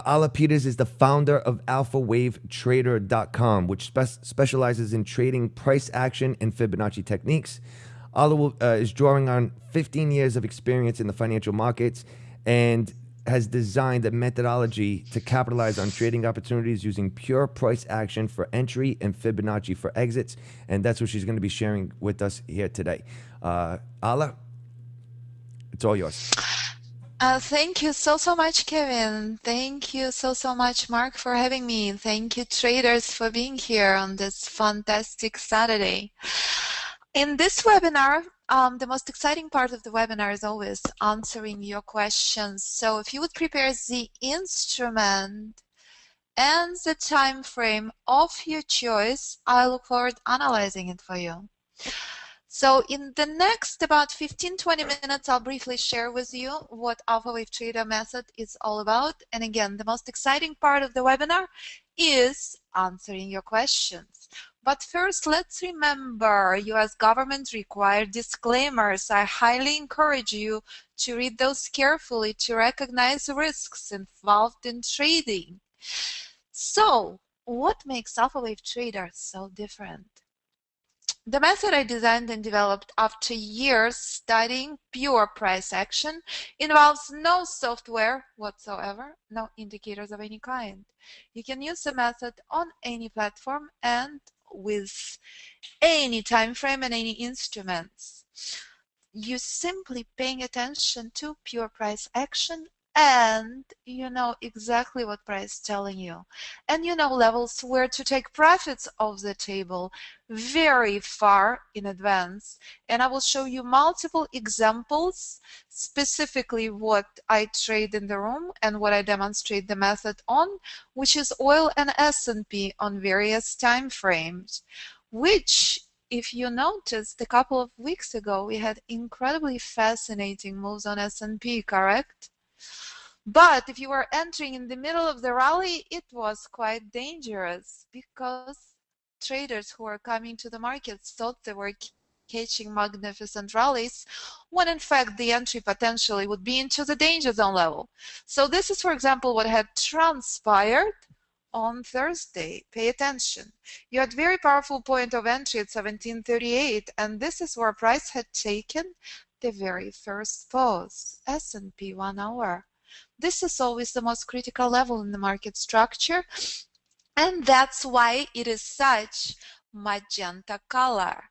Alla is the founder of AlphaWaveTrader.com, which specializes in trading price action and Fibonacci techniques. Alla is drawing on 15 years of experience in the financial markets and has designed a methodology to capitalize on trading opportunities using pure price action for entry and Fibonacci for exits. And that's what she's going to be sharing with us here today. Alla, it's all yours. Thank you so much, Kevin. Thank you so much, Mark, for having me. Thank you, traders, for being here on this fantastic Saturday. In this webinar, the most exciting part of the webinar is always answering your questions. So if you would prepare the instrument and the time frame of your choice, I look forward to analyzing it for you. So in the next about 15-20 minutes, I'll briefly share with you what Alpha Wave Trader method is all about. And again, the most exciting part of the webinar is answering your questions. But first, let's remember U.S. government required disclaimers. I highly encourage you to read those carefully to recognize risks involved in trading. So, what makes Alpha Wave Trader so different? The method I designed and developed after years studying pure price action involves no software whatsoever, no indicators of any kind. You can use the method on any platform and with any time frame and any instruments. You're simply paying attention to pure price action, and you know exactly what price is telling you, and you know levels where to take profits off the table very far in advance. And I will show you multiple examples, specifically what I trade in the room and what I demonstrate the method on, which is oil and S&P on various time frames, which, if you noticed, a couple of weeks ago we had incredibly fascinating moves on S&P, correct? But if you were entering in the middle of the rally, it was quite dangerous because traders who were coming to the markets thought they were catching magnificent rallies, when in fact the entry potentially would be into the danger zone level. So this is, for example, what had transpired on Thursday. Pay attention. You had very powerful point of entry at 1738, and this is where price had taken the very first pause. S&P 1 hour. This is always the most critical level in the market structure, and that's why it is such magenta color.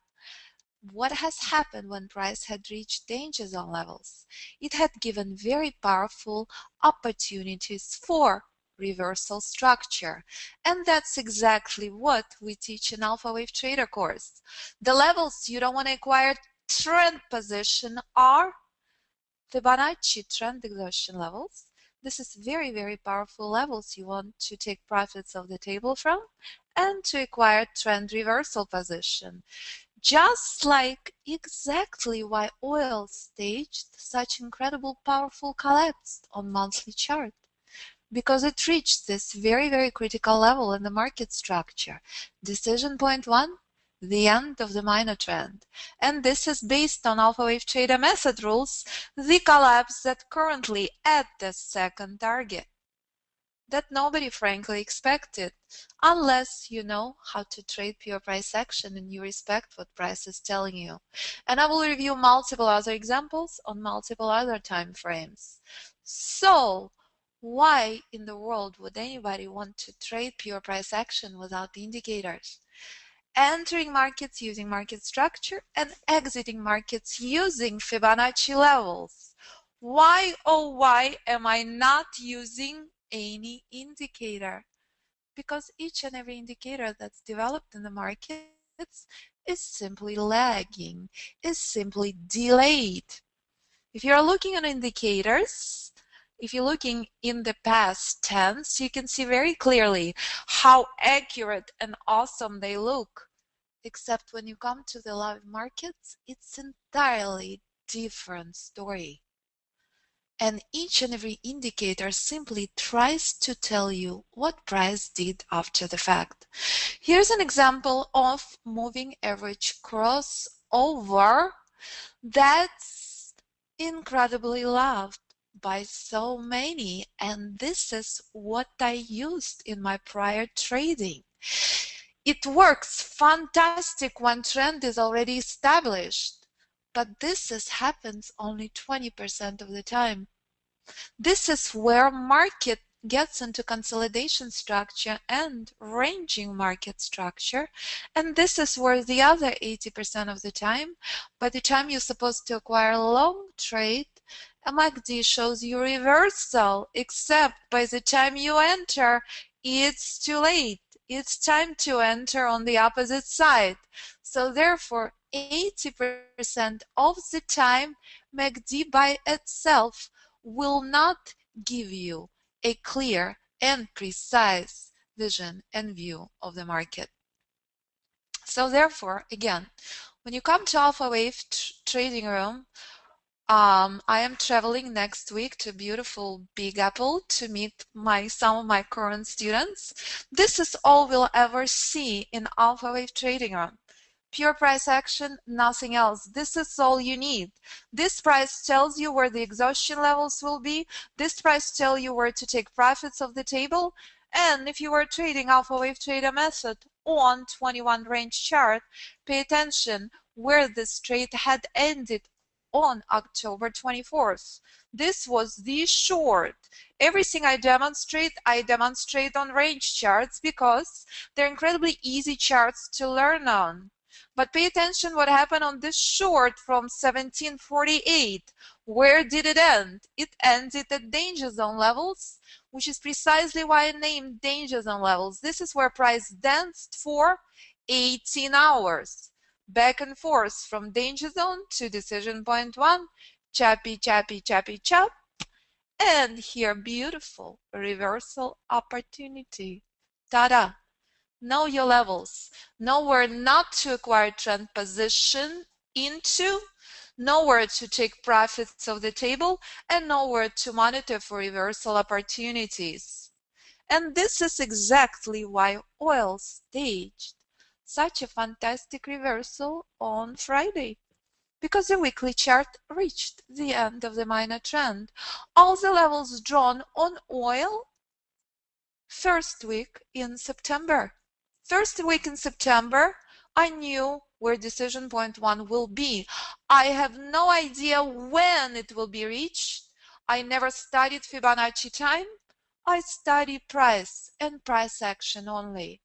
What has happened when price had reached danger zone levels? It had given very powerful opportunities for reversal structure, and that's exactly what we teach in Alpha Wave Trader course. The levels you don't want to acquire trend position are Fibonacci trend exhaustion levels. This is very powerful levels you want to take profits off the table from and to acquire trend reversal position. Just like exactly why oil staged such incredible powerful collapse on monthly chart, because it reached this very critical level in the market structure. Decision point 1, the end of the minor trend. And this is based on Alpha Wave Trader method rules, the collapse that currently at the second target, that nobody frankly expected, unless you know how to trade pure price action and you respect what price is telling you. And I will review multiple other examples on multiple other time frames. So why in the world would anybody want to trade pure price action without the indicators? Entering markets using market structure and exiting markets using Fibonacci levels. Why, oh why am I not using any indicator? Because each and every indicator that's developed in the markets is simply lagging, is simply delayed. If you're looking at indicators, if you're looking in the past tense, you can see very clearly how accurate and awesome they look. Except when you come to the live markets, it's entirely different story. And each and every indicator simply tries to tell you what price did after the fact. Here's an example of moving average crossover that's incredibly loved by so many, and this is what I used in my prior trading. It works fantastic when trend is already established, but happens only 20% of the time. This is where market gets into consolidation structure and ranging market structure, and this is where the other 80% of the time, by the time you're supposed to acquire a long trade, MACD shows you reversal, except by the time you enter, it's too late. It's time to enter on the opposite side. So therefore, 80% of the time, MACD by itself will not give you a clear and precise vision and view of the market. So therefore, again, when you come to Alpha Wave trading room, I am traveling next week to beautiful Big Apple to meet some of my current students. This is all we'll ever see in Alpha Wave trading room. Pure price action, nothing else. This is all you need. This price tells you where the exhaustion levels will be. This price tells you where to take profits off the table. And if you are trading Alpha Wave Trader method on 21 range chart, pay attention where this trade had ended on October 24th. This was the short. Everything I demonstrate on range charts because they're incredibly easy charts to learn on. But pay attention what happened on this short from 1748. Where did it end? It ended at danger zone levels, which is precisely why I named danger zone levels. This is where price danced for 18 hours. Back and forth from danger zone to decision point 1, chappy, chappy, chappy, chop, and here beautiful reversal opportunity. Ta-da! Know your levels. Know where not to acquire trend position into, know where to take profits off the table, and know where to monitor for reversal opportunities. And this is exactly why oil staged such a fantastic reversal on Friday, because the weekly chart reached the end of the minor trend. All the levels drawn on oil first week in September. First week in September, I knew where decision point 1 will be. I have no idea when it will be reached. I never studied Fibonacci time. I study price and price action only.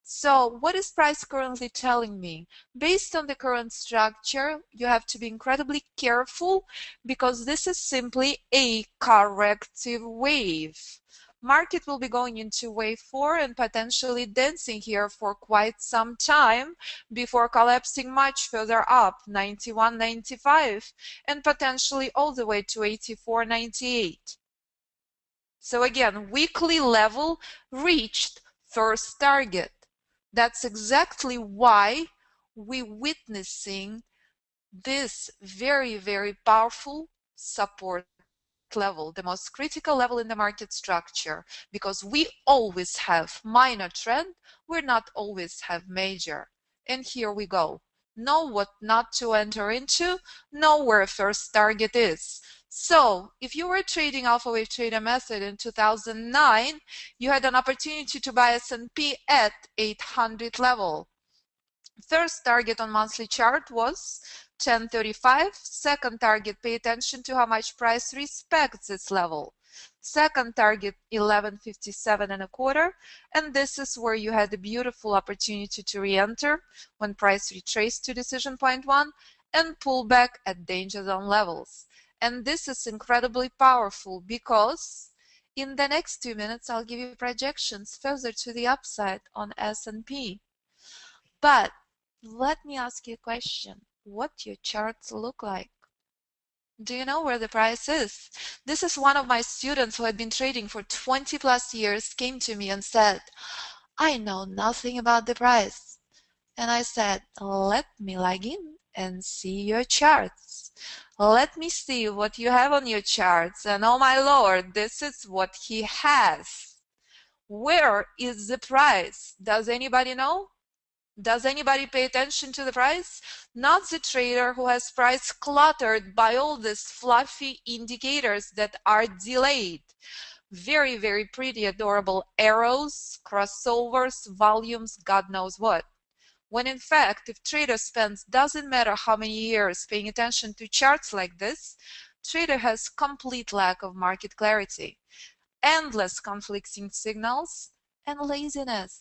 So what is price currently telling me? Based on the current structure, you have to be incredibly careful because this is simply a corrective wave. Market will be going into wave 4 and potentially dancing here for quite some time before collapsing much further up, 91.95, and potentially all the way to 84.98. So again, weekly level reached first target. That's exactly why we're witnessing this very, very powerful support level, the most critical level in the market structure, because we always have minor trend, we not always have major. And here we go. Know what not to enter into, know where first target is. So if you were trading Alpha Wave Trader method in 2009, you had an opportunity to buy S&P at 800 level. First target on monthly chart was 1035. Second target, pay attention to how much price respects this level. Second target, 1157 and a quarter, and this is where you had a beautiful opportunity to re-enter when price retraced to decision point 1 and pull back at danger zone levels. And this is incredibly powerful because in the next 2 minutes I'll give you projections further to the upside on S&P. But let me ask you a question. What your charts look like? Do you know where the price is? This is one of my students who had been trading for 20 plus years came to me and said, I know nothing about the price. And I said, let me log in and see your charts. Let me see what you have on your charts. And oh my Lord, this is what he has. Where is the price? Does anybody know? Does anybody pay attention to the price? Not the trader who has price cluttered by all these fluffy indicators that are delayed. Very, very pretty, adorable arrows, crossovers, volumes, God knows what. When in fact, if trader spends doesn't matter how many years paying attention to charts like this, trader has complete lack of market clarity, endless conflicting signals, and laziness,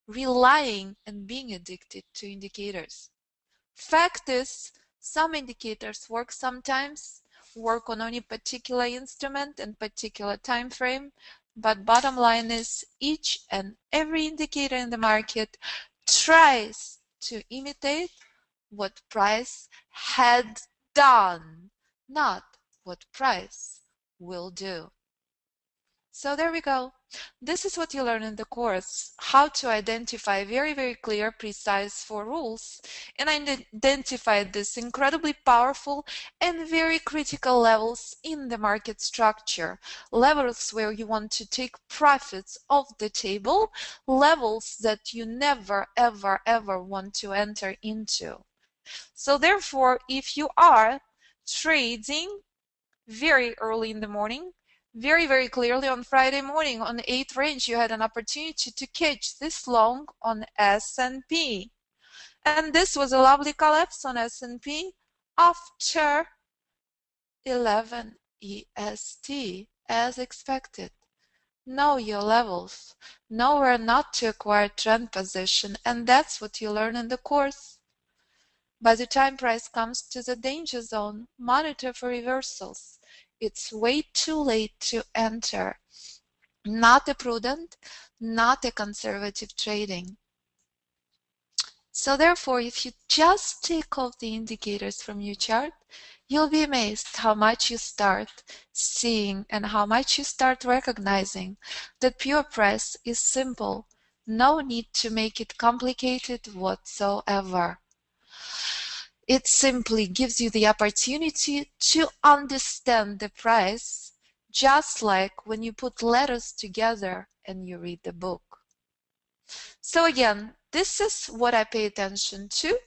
relying and being addicted to indicators. Fact is, some indicators work sometimes, work on any particular instrument and particular time frame, but bottom line is each and every indicator in the market tries to imitate what price had done, not what price will do. So there we go. This is what you learn in the course, how to identify very, very clear, precise 4 rules, and I identified these incredibly powerful and very critical levels in the market structure, levels where you want to take profits off the table, levels that you never, ever, ever want to enter into. So therefore, if you are trading very early in the morning, very, very clearly on Friday morning on the 8th range, you had an opportunity to catch this long on S&P. And this was a lovely collapse on S&P after 11 EST, as expected. Know your levels. Know where not to acquire trend position, and that's what you learn in the course. By the time price comes to the danger zone, monitor for reversals. It's way too late to enter. Not a prudent, not a conservative trading. So therefore, if you just take off the indicators from your chart, you'll be amazed how much you start seeing and how much you start recognizing that pure price is simple. No need to make it complicated whatsoever. It simply gives you the opportunity to understand the price, just like when you put letters together and you read the book. So again, this is what I pay attention to.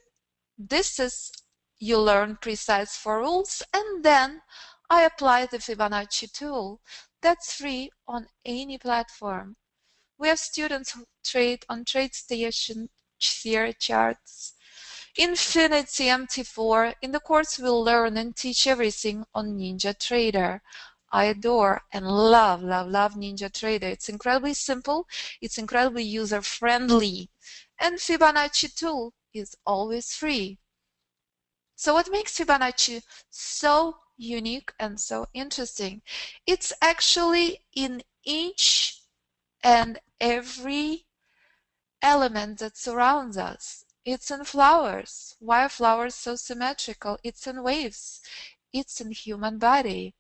This is you learn precise 4 rules, and then I apply the Fibonacci tool that's free on any platform. We have students who trade on TradeStation, Sierra charts, Infinity MT4. In the course we'll learn and teach everything on NinjaTrader. I adore and love NinjaTrader. It's incredibly simple, it's incredibly user-friendly, and Fibonacci tool is always free. So what makes Fibonacci so unique and so interesting? It's actually in each and every element that surrounds us. It's in flowers. Why are flowers so symmetrical? It's in waves. It's in human body.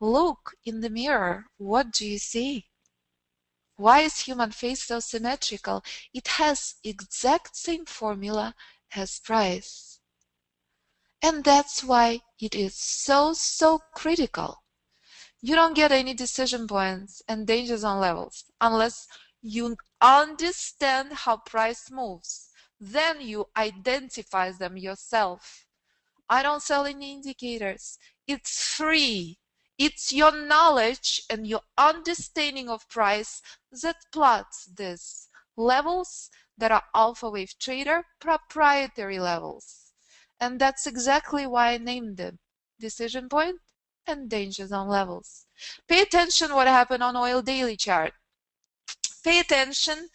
Look in the mirror. What do you see? Why is human face so symmetrical? It has exact same formula as price. And that's why it is so critical. You don't get any decision points and danger zone levels unless you understand how price moves. Then you identify them yourself. I don't sell any indicators. It's free. It's your knowledge and your understanding of price that plots these levels that are alpha wave trader proprietary levels. And that's exactly why I named them decision point and danger zone levels. Pay attention what happened on oil daily chart. Pay attention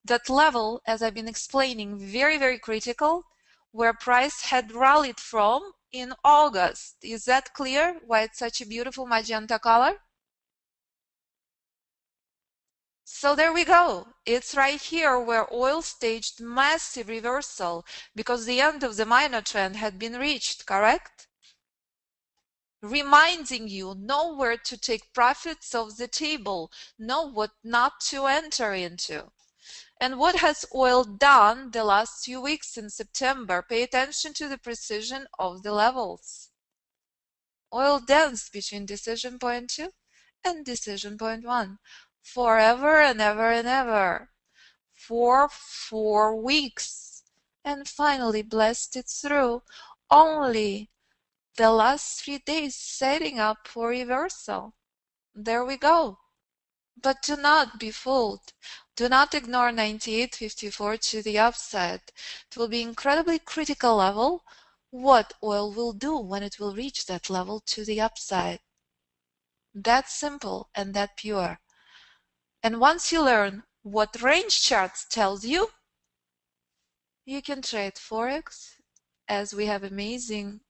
that level, as I've been explaining, very critical, where price had rallied from in August. Is that clear why it's such a beautiful magenta color? So there we go. It's right here where oil staged massive reversal because the end of the minor trend had been reached, correct? Reminding you, know where to take profits off the table, know what not to enter into. And what has oil done the last few weeks in September? Pay attention to the precision of the levels. Oil danced between decision point 2 and decision point 1 forever and ever and ever for 4 weeks. and finally blasted through. Only the last 3 days setting up for reversal. There we go. But do not be fooled. Do not ignore 98.54 to the upside. It will be incredibly critical level. What oil will do when it will reach that level to the upside. That simple and that pure. And once you learn what range charts tells you, you can trade Forex, as we have amazing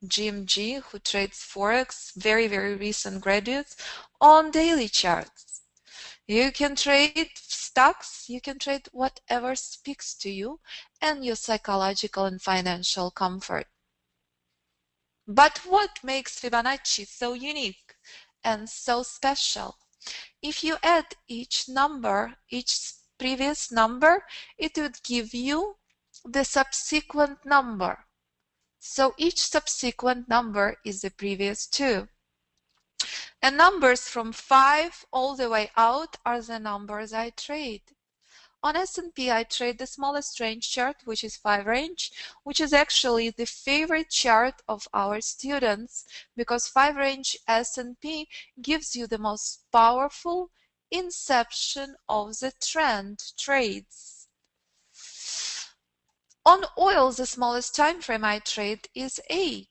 GMG who trades Forex, very, very recent graduates, on daily charts. You can trade stocks, you can trade whatever speaks to you and your psychological and financial comfort. But what makes Fibonacci so unique and so special? If you add each number, each previous number, it would give you the subsequent number. So each subsequent number is the previous two. And numbers from 5 all the way out are the numbers I trade. On S&P, I trade the smallest range chart, which is 5 range, which is actually the favorite chart of our students because 5 range S&P gives you the most powerful inception of the trend trades. On oil, the smallest time frame I trade is 8.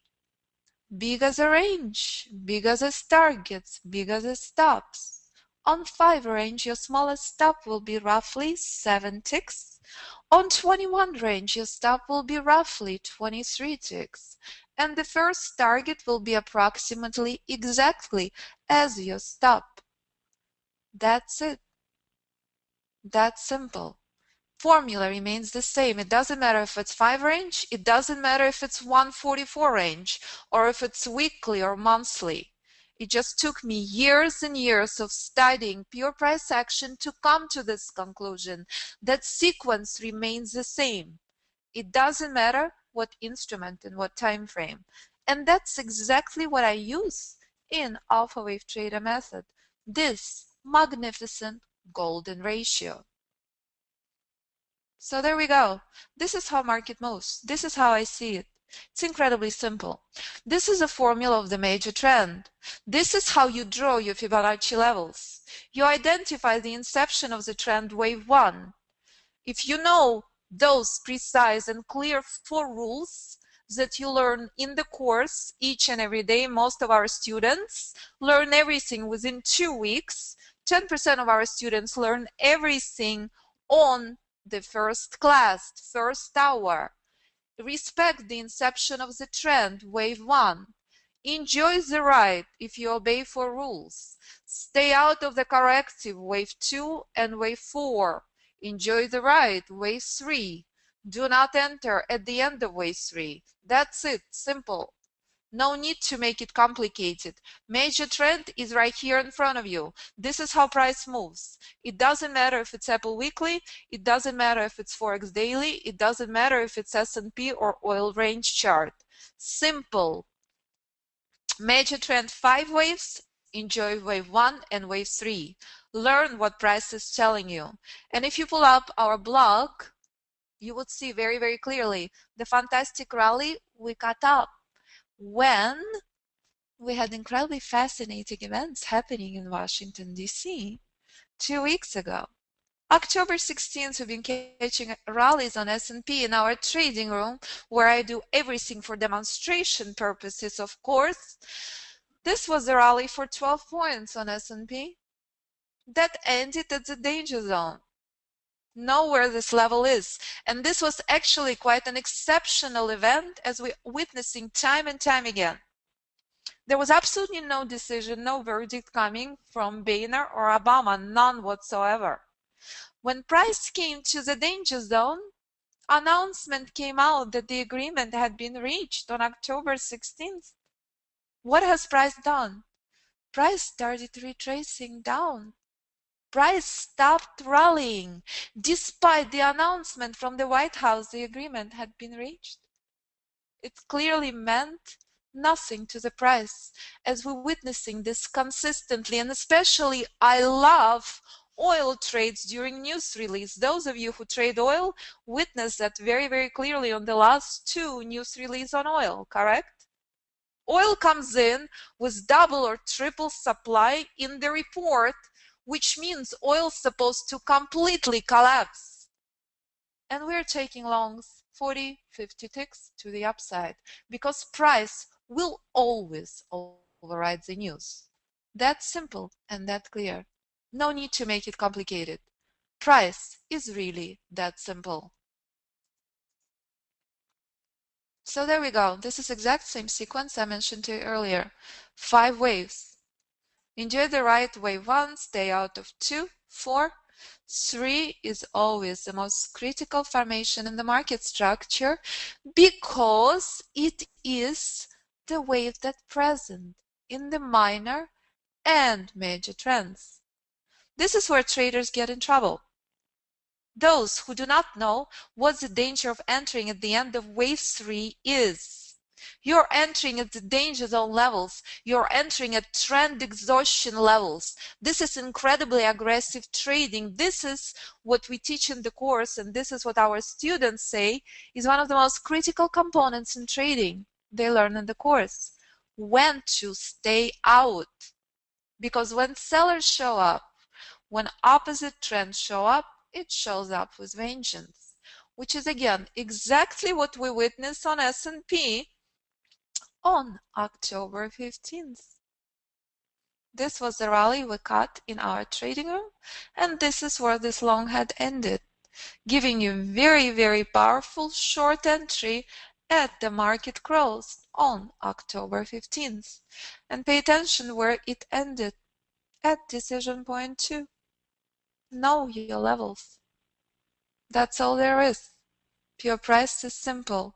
Big as a range, big as a targets, big as a stops. On 5 range, your smallest stop will be roughly 7 ticks. On 21 range, your stop will be roughly 23 ticks. And the first target will be approximately exactly as your stop. That's it. That's simple. Formula remains the same. It doesn't matter if it's 5 range, it doesn't matter if it's 144 range, or if it's weekly or monthly. It just took me years and years of studying pure price action to come to this conclusion. That sequence remains the same. It doesn't matter what instrument and what time frame. And that's exactly what I use in Alpha Wave Trader method. This magnificent golden ratio. So there we go. This is how market moves. This is how I see it. It's incredibly simple. This is a formula of the major trend. This is how you draw your Fibonacci levels. You identify the inception of the trend wave 1. If you know those precise and clear 4 rules that you learn in the course each and every day, most of our students learn everything within 2 weeks. 10% of our students learn everything on the first class, first hour. Respect the inception of the trend, wave 1. Enjoy the ride if you obey 4 rules. Stay out of the corrective, wave 2 and wave 4. Enjoy the ride, wave 3. Do not enter at the end of wave 3. That's it, simple. No need to make it complicated. Major trend is right here in front of you. This is how price moves. It doesn't matter if it's Apple Weekly, it doesn't matter if it's Forex Daily, it doesn't matter if it's S&P or oil range chart. Simple. Major trend 5 waves, enjoy wave 1 and wave 3. Learn what price is telling you. And if you pull up our blog, you would see very, very clearly the fantastic rally we cut up when we had incredibly fascinating events happening in Washington, D.C. 2 weeks ago. October 16th, we've been catching rallies on S&P in our trading room, where I do everything for demonstration purposes, of course. This was a rally for 12 points on S&P that ended at the danger zone. Know where this level is. And this was actually quite an exceptional event, as we're witnessing time and time again. There was absolutely no decision, no verdict coming from Boehner or Obama, none whatsoever. When price came to the danger zone, announcement came out that the agreement had been reached on October 16th. What has price done? Price started retracing down. Price stopped rallying, despite the announcement from the White House the agreement had been reached. It clearly meant nothing to the price, as we're witnessing this consistently. And especially I love oil trades during news release. Those of you who trade oil witnessed that very, very clearly on the last 2 news release on oil, correct? Oil comes in with double or triple supply in the report, which means oil's supposed to completely collapse. And we're taking longs 40, 50 ticks to the upside because price will always override the news. That's simple and that clear. No need to make it complicated. Price is really that simple. So there we go. This is exact same sequence I mentioned to you earlier. 5 waves. Enjoy the right wave 1, stay out of 2, 4. 3 is always the most critical formation in the market structure because it is the wave that's present in the minor and major trends. This is where traders get in trouble. Those who do not know what the danger of entering at the end of wave 3 is. You're entering at the danger zone levels. You're entering at trend exhaustion levels. This is incredibly aggressive trading. This is what we teach in the course, and this is what our students say is one of the most critical components in trading. They learn in the course when to stay out. Because when sellers show up, when opposite trends show up, it shows up with vengeance, which is again exactly what we witnessed on S&P on October 15th. This was the rally we caught in our trading room, and this is where this long had ended, giving you very, very powerful short entry at the market close on October 15th. And pay attention where it ended at decision point 2. Know your levels. That's all there is. Pure price is simple.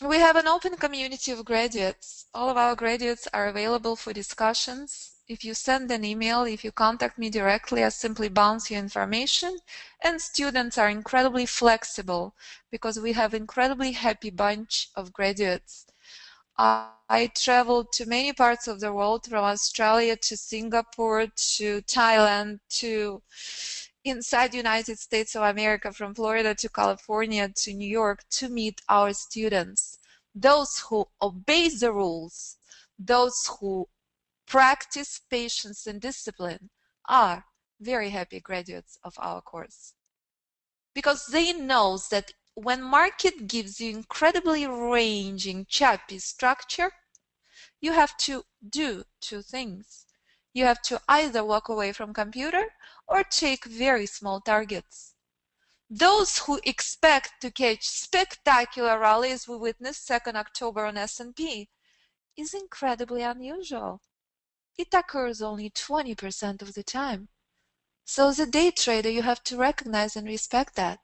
We have an open community of graduates. All of our graduates are available for discussions. If you send an email, if you contact me directly, I simply bounce your information. And students are incredibly flexible because we have incredibly happy bunch of graduates. I traveled to many parts of the world, from Australia to Singapore to Thailand to inside the United States of America, from Florida to California to New York, to meet our students. Those who obey the rules, those who practice patience and discipline are very happy graduates of our course. Because they know that when market gives you incredibly ranging, choppy structure, you have to do 2 things. You have to either walk away from computer or take very small targets. Those who expect to catch spectacular rallies we witnessed 2nd October on S&P is incredibly unusual. It occurs only 20% of the time. So as a day trader, you have to recognize and respect that.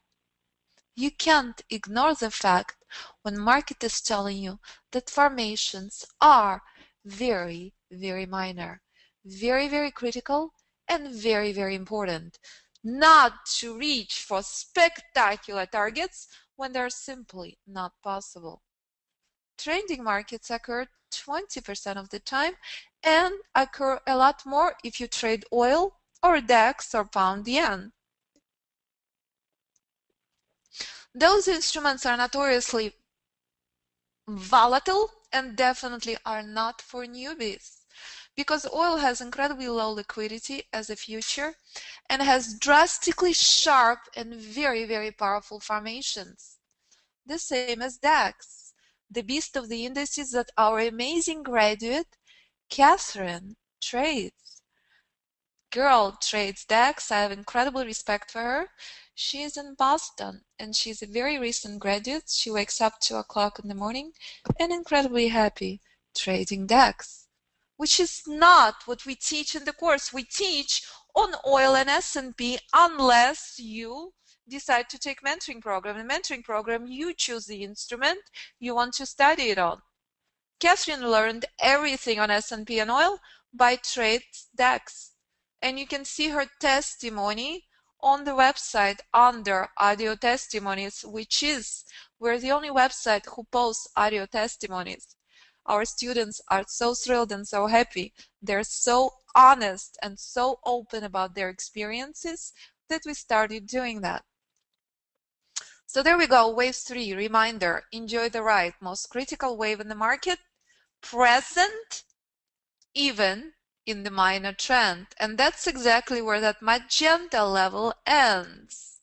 You can't ignore the fact when market is telling you that formations are very, very minor, very, very critical, and very, very important. Not to reach for spectacular targets when they're simply not possible. Trending markets occur 20% of the time and occur a lot more if you trade oil or DAX or pound yen. Those instruments are notoriously volatile and definitely are not for newbies because oil has incredibly low liquidity as a future and has drastically sharp and very, very powerful formations. The same as DAX, the beast of the indices that our amazing graduate, Catherine, trades. Girl trades DAX. I have incredible respect for her. She is in Boston and she's a very recent graduate. She wakes up 2 o'clock in the morning and incredibly happy trading DAX, which is not what we teach in the course. We teach on oil and S&P unless you decide to take mentoring program. In mentoring program, you choose the instrument you want to study it on. Catherine learned everything on S&P and oil by trades DAX. And you can see her testimony on the website under audio testimonies, which is we're the only website who posts audio testimonies. Our students are so thrilled and so happy. They're so honest and so open about their experiences that we started doing that. So there we go, wave 3, reminder, enjoy the ride, most critical wave in the market, present even in the minor trend. And that's exactly where that magenta level ends.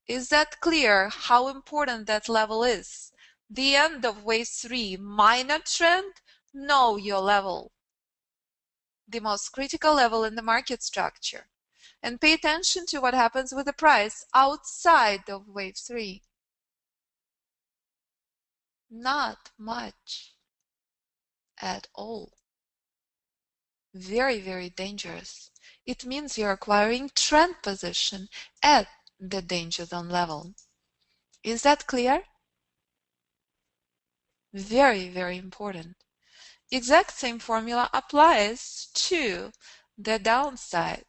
Is that clear how important that level is? The end of wave 3, minor trend, know your level. The most critical level in the market structure. And pay attention to what happens with the price outside of wave 3. Not much at all. Very, very dangerous. It means you're acquiring trend position at the danger zone level. Is that clear? Very, very important. Exact same formula applies to the downside.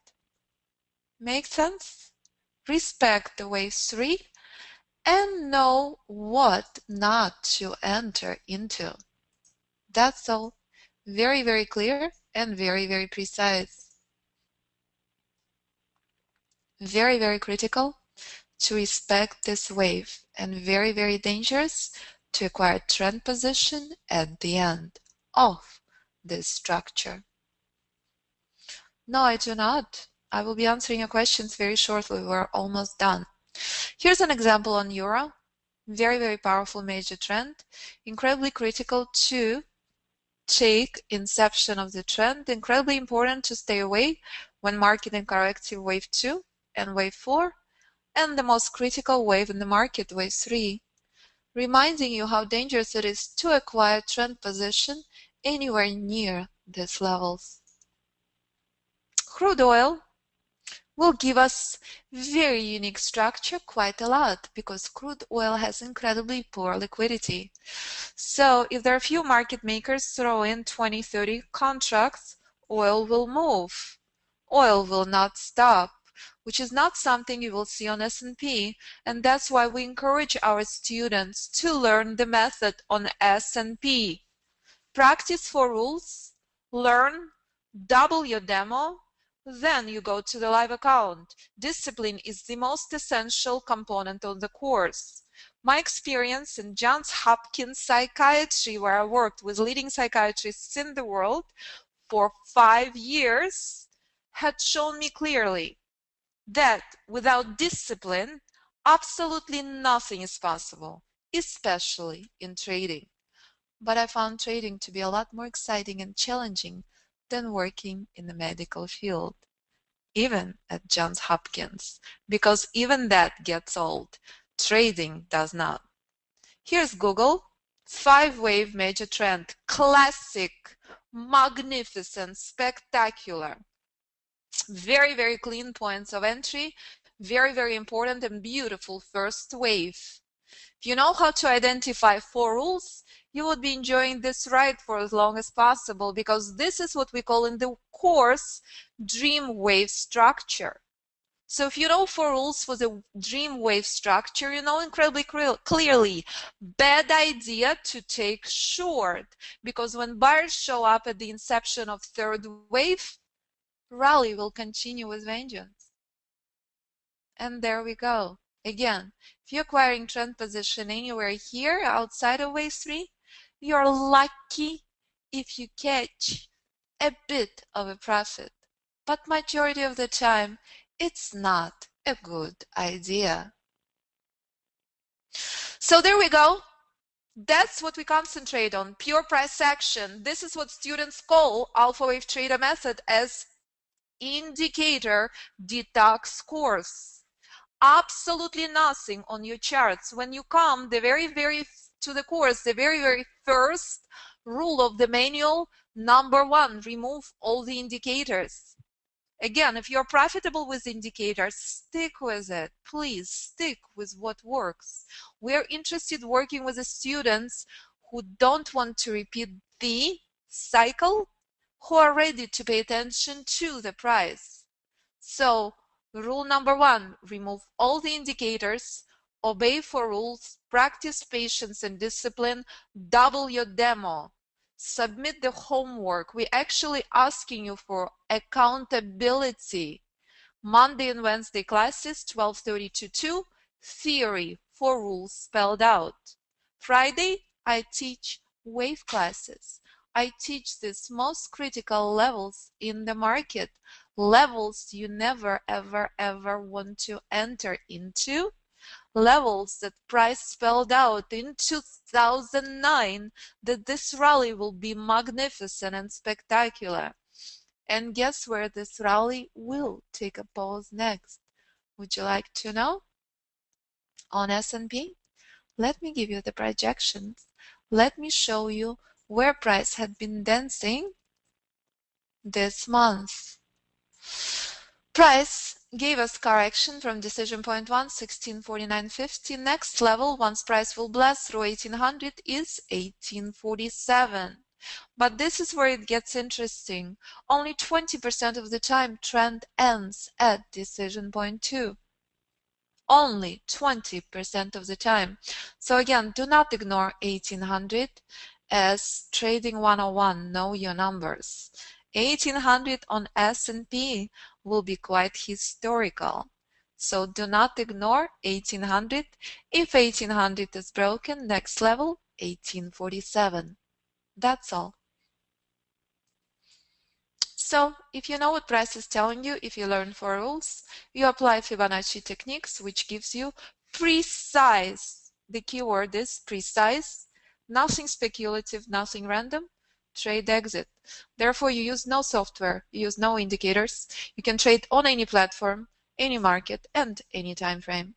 Make sense? Respect the wave 3 and know what not to enter into. That's all. Very, very clear and very, very precise. Very, very critical to respect this wave and very, very dangerous to acquire trend position at the end of this structure. No, I do not. I will be answering your questions very shortly. We're almost done. Here's an example on Euro. Very, very powerful major trend. Incredibly critical to take inception of the trend. Incredibly important to stay away when market in corrective wave 2 and wave 4. And the most critical wave in the market, wave 3. Reminding you how dangerous it is to acquire trend position anywhere near these levels. Crude oil will give us very unique structure quite a lot because crude oil has incredibly poor liquidity. So if there are few market makers throw in 20, 30 contracts, oil will move. Oil will not stop, which is not something you will see on S&P, and that's why we encourage our students to learn the method on S&P. Practice 4 rules, learn, double your demo, then you go to the live account. Discipline is the most essential component of the course. My experience in Johns Hopkins Psychiatry, where I worked with leading psychiatrists in the world for 5 years, had shown me clearly that without discipline, absolutely nothing is possible, especially in trading. But I found trading to be a lot more exciting and challenging than working in the medical field, even at Johns Hopkins, because even that gets old. Trading does not. Here's Google, 5-wave major trend, classic, magnificent, spectacular. Very, very clean points of entry, very, very important and beautiful first wave. If you know how to identify 4 rules, you would be enjoying this ride for as long as possible, because this is what we call in the course dream wave structure. So if you know 4 rules for the dream wave structure, you know incredibly clearly, bad idea to take short, because when buyers show up at the inception of 3rd wave, rally will continue with vengeance. And there we go. Again, if you're acquiring trend position anywhere here outside of wave 3, you're lucky if you catch a bit of a profit. But majority of the time, it's not a good idea. So there we go. That's what we concentrate on, pure price action. This is what students call Alpha Wave Trader method as indicator detox course. Absolutely nothing on your charts. When you come to the course, the very first rule of the manual, number 1, remove all the indicators. Again, if you're profitable with indicators, stick with it. Please stick with what works. We're interested working with the students who don't want to repeat the cycle, who are ready to pay attention to the price. So rule number 1, remove all the indicators, obey 4 rules, practice patience and discipline, double your demo. Submit the homework. We're actually asking you for accountability. Monday and Wednesday classes, 12:30 to 2, theory, 4 rules spelled out. Friday, I teach wave classes. I teach these most critical levels in the market, levels you never, ever, ever want to enter into, levels that price spelled out in 2009 that this rally will be magnificent and spectacular. And guess where this rally will take a pause next? Would you like to know? On S&P? Let me give you the projections. Let me show you where price had been dancing this month. Price gave us correction from decision point 1, 1649.50. Next level, once price will blast through 1800, is 1847. But this is where it gets interesting. Only 20% of the time trend ends at decision point 2. Only 20% of the time. So again, do not ignore 1800 as trading 101. Know your numbers. 1800 on S&P will be quite historical. So do not ignore 1800. If 1800 is broken, next level, 1847. That's all. So if you know what price is telling you, if you learn 4 rules, you apply Fibonacci techniques, which gives you precise. The keyword is precise, nothing speculative, nothing random, trade exit. Therefore, you use no software, you use no indicators. You can trade on any platform, any market, and any time frame.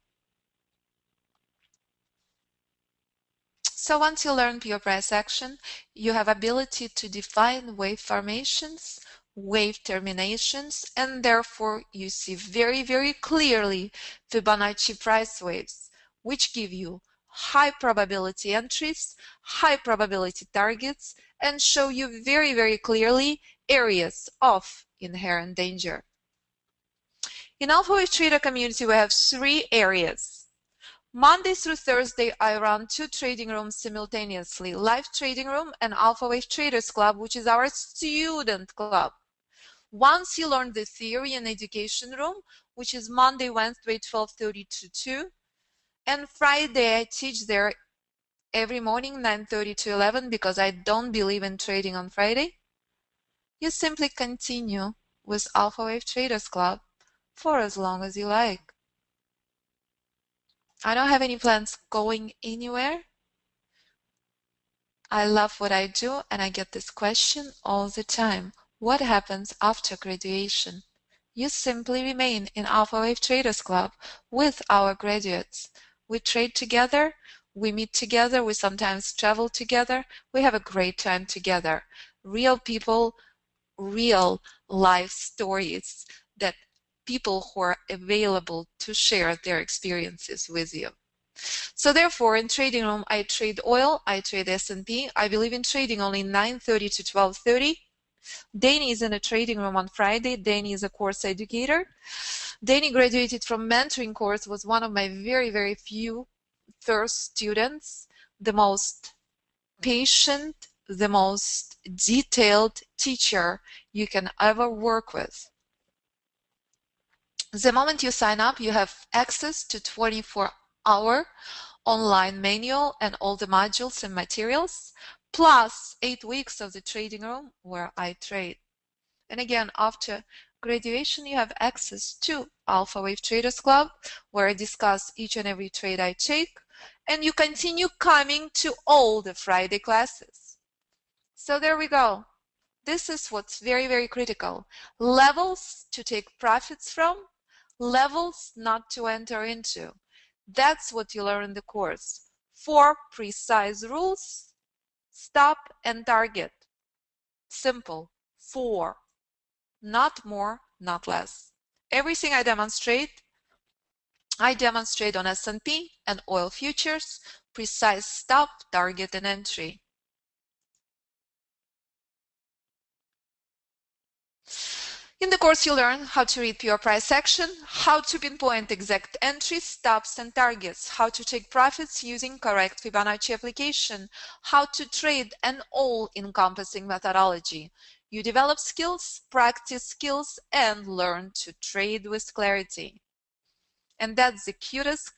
So once you learn pure price action, you have ability to define wave formations, wave terminations, and therefore you see very, very clearly Fibonacci price waves, which give you high probability entries, high probability targets, and show you very, very clearly areas of inherent danger. In Alpha Wave Trader community, we have 3 areas. Monday through Thursday, I run 2 trading rooms simultaneously, Live Trading Room and Alpha Wave Traders Club, which is our student club. Once you learn the theory and education room, which is Monday, Wednesday, 12:30 to 2, and Friday I teach there every morning, 9:30 to 11, because I don't believe in trading on Friday, you simply continue with Alpha Wave Traders Club for as long as you like. I don't have any plans going anywhere. I love what I do, and I get this question all the time. What happens after graduation? You simply remain in Alpha Wave Traders Club with our graduates. We trade together, we meet together, we sometimes travel together, we have a great time together. Real people, real life stories that people who are available to share their experiences with you. So therefore, in trading room, I trade oil, I trade S&P. I believe in trading only 9:30 to 12:30. Danny is in a trading room on Friday. Danny is a course educator. Danny graduated from mentoring course, was one of my very, very few first students, the most patient, the most detailed teacher you can ever work with. The moment you sign up, you have access to 24-hour online manual and all the modules and materials, plus 8 weeks of the trading room where I trade. And again, after graduation, you have access to Alpha Wave Traders Club, where I discuss each and every trade I take, and you continue coming to all the Friday classes. So there we go. This is what's very, very critical. Levels to take profits from, levels not to enter into. That's what you learn in the course. 4 precise rules, stop and target. Simple. 4. Not more, not less. Everything I demonstrate on S&P and oil futures, precise stop, target, and entry. In the course, you learn how to read pure price action, how to pinpoint exact entries, stops, and targets, how to take profits using correct Fibonacci application, how to trade an all-encompassing methodology. You develop skills, practice skills, and learn to trade with clarity. And that's the cutest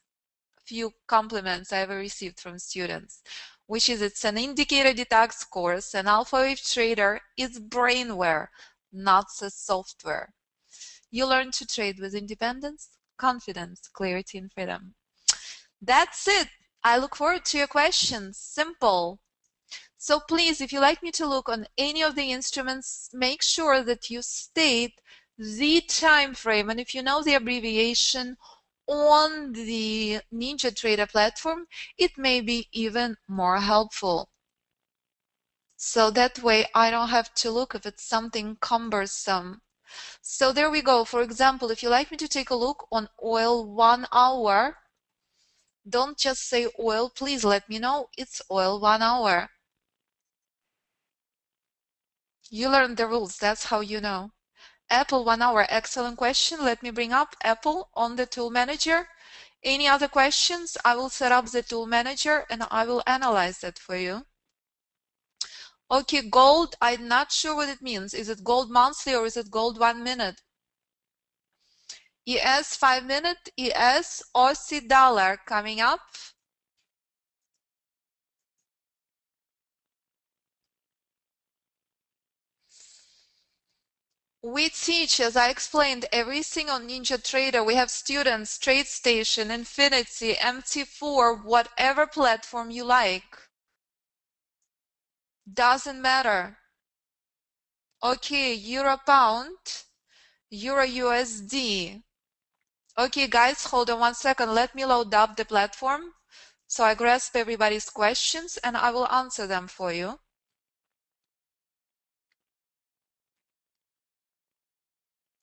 few compliments I ever received from students, which is it's an indicator detox course, and Alpha Wave Trader is brainware, not the software. You learn to trade with independence, confidence, clarity, and freedom. That's it. I look forward to your questions. Simple. So please, if you like me to look on any of the instruments, make sure that you state the time frame, and if you know the abbreviation on the NinjaTrader platform, it may be even more helpful. So that way I don't have to look if it's something cumbersome. So there we go. For example, if you like me to take a look on oil 1 hour, don't just say oil, please let me know it's oil 1 hour. You learned the rules, that's how you know. Apple 1 hour, excellent question. Let me bring up Apple on the tool manager. Any other questions? I will set up the tool manager and I will analyze that for you. Okay, gold, I'm not sure what it means. Is it gold monthly or is it gold 1 minute? ES 5 minute, ES Aussie dollar coming up. We teach, as I explained, everything on NinjaTrader. We have students, TradeStation, Infinity, MT4, whatever platform you like. Doesn't matter. Okay, Euro Pound, Euro USD. Okay, guys, hold on 1 second. Let me load up the platform so I grasp everybody's questions and I will answer them for you.